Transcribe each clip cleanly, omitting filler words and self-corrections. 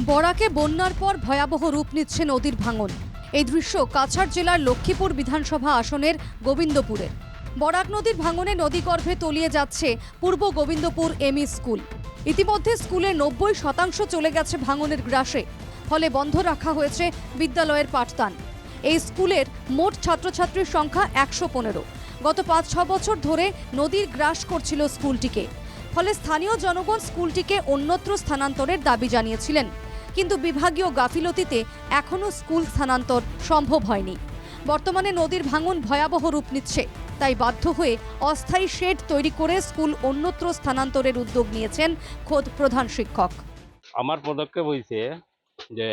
বরাকে বন্যার পর ভয়াবহ রূপ নিচ্ছে নদীর ভাঙন। এই দৃশ্য কাছাড় জেলার লক্ষ্মীপুর বিধানসভা আসনের গোবিন্দপুরের। বরাক নদীর ভাঙনে নদীগর্ভে তলিয়ে যাচ্ছে পূর্ব গোবিন্দপুর এমই স্কুল। ইতিমধ্যে স্কুলের 90% চলে গেছে ভাঙনের গ্রাসে, ফলে বন্ধ রাখা হয়েছে বিদ্যালয়ের পাঠদান। এই স্কুলের মোট ছাত্রছাত্রীর সংখ্যা 115। গত 5-6 বছর ধরে নদীর গ্রাস করছিল স্কুলটিকে, ফলে স্থানীয় জনগণ স্কুলটিকে অন্যত্র স্থানান্তরের দাবি জানিয়েছিলেন, কিন্তু বিভাগীয় গাফিলতিতে এখনও স্কুল স্থানান্তর সম্ভব হয়নি। বর্তমানে নদীর ভাঙন ভয়াবহ রূপ নিচ্ছে, তাই বাধ্য হয়ে অস্থায়ী শেড তৈরি করে স্কুল অন্যত্র স্থানান্তরের উদ্যোগ নিয়েছেন খোদ প্রধান শিক্ষক। আমার পদক্ষেপ হয়েছে যে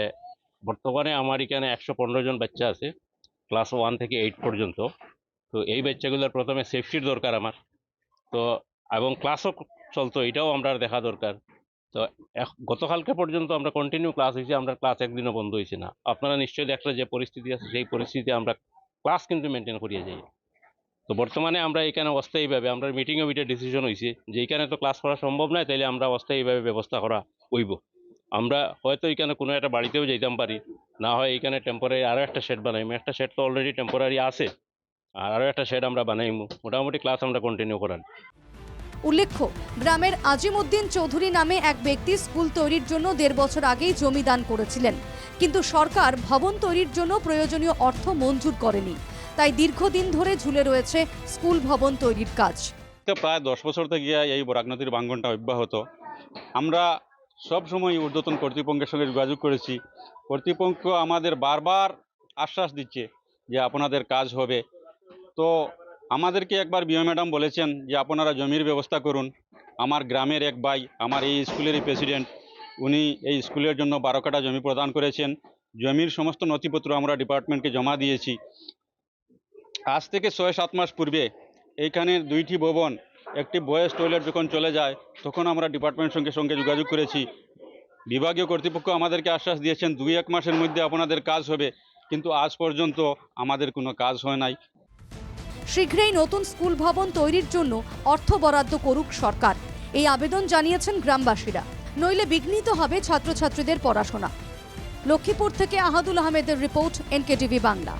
বর্তমানে আমার এখানে 115 জন বাচ্চা আছে, ক্লাস 1 থেকে 8 পর্যন্ত। তো এই বাচ্চাগুলোর প্রথমে সেফটির দরকার আমার, তো এবং ক্লাসও চলতো, এটাও আমরা দেখা দরকার। তো গতকালকে পর্যন্ত আমরা কন্টিনিউ ক্লাস হয়েছি, আমরা ক্লাস একদিনও বন্ধ হয়েছে না। আপনারা নিশ্চয়ই দেখলে যে পরিস্থিতি আছে, সেই পরিস্থিতিতে আমরা ক্লাস কিন্তু মেনটেন করিয়ে যাই। তো বর্তমানে আমরা এখানে অস্থায়ীভাবে আমরা মিটিংয়ে ওইটা ডিসিশন হয়েছে যে এখানে তো ক্লাস করা সম্ভব নয়, তাইলে আমরা অস্থায়ীভাবে ব্যবস্থা করা হইব। আমরা হয়তো এখানে কোনো একটা বাড়িতেও যাইতাম পারি, না হয় এখানে টেম্পোরারি আরও একটা শেড বানাইম। একটা শেড তো অলরেডি টেম্পোরারি আছে, আর আরও একটা শেড আমরা বানাইম, মোটামুটি ক্লাস আমরা কন্টিনিউ করার। উল্লেখ্য, গ্রামের আজিমউদ্দিন চৌধুরী নামে এক ব্যক্তি স্কুল তৈরির জন্য 1.5 বছর আগেই জমি দান করেছিলেন, কিন্তু সরকার ভবন তৈরির জন্য প্রয়োজনীয় অর্থ মঞ্জুর করেনি। তাই দীর্ঘদিন ধরে ঝুলে রয়েছে স্কুল ভবন তৈরির কাজ। প্রায় 10 বছর থেকে এই বরাক নদীর ভাঙনটা অব্যাহত। আমরা সব সময় ঊর্ধ্বতন কর্তৃপক্ষের সঙ্গে যোগাযোগ করেছি। কর্তৃপক্ষ আমাদের বারবার আশ্বাস দিচ্ছে যে আপনাদের কাজ হবে। তো আমাদেরকে একবার বিও ম্যাডাম বলেছেন যে আপনারা জমির ব্যবস্থা করুন। আমার গ্রামের এক ভাই, আমার এই স্কুলেরই প্রেসিডেন্ট, উনি এই স্কুলের জন্য 12 কাঠা জমি প্রদান করেছেন। জমির সমস্ত নথিপত্র আমরা ডিপার্টমেন্টকে জমা দিয়েছি। আজ থেকে 6-7 মাস পূর্বে এইখানের 2টি ভবন, একটি বয়েজ টয়লেট যখন চলে যায়, তখন আমরা ডিপার্টমেন্টের সঙ্গে যোগাযোগ করেছি। বিভাগীয় কর্তৃপক্ষ আমাদেরকে আশ্বাস দিয়েছেন 2-1 মাসের মধ্যে আপনাদের কাজ হবে, কিন্তু আজ পর্যন্ত আমাদের কোনো কাজ হয় নাই। শীঘ্রই নতুন স্কুল ভবন তৈরির জন্য অর্থ বরাদ্দ করুক সরকার, এই আবেদন জানিয়েছেন গ্রামবাসীরা। নইলে বিঘ্নিত হবে ছাত্রছাত্রীদের পড়াশোনা। লক্ষ্মীপুর থেকে আহাদুল আহমেদের রিপোর্ট, NKTV বাংলা।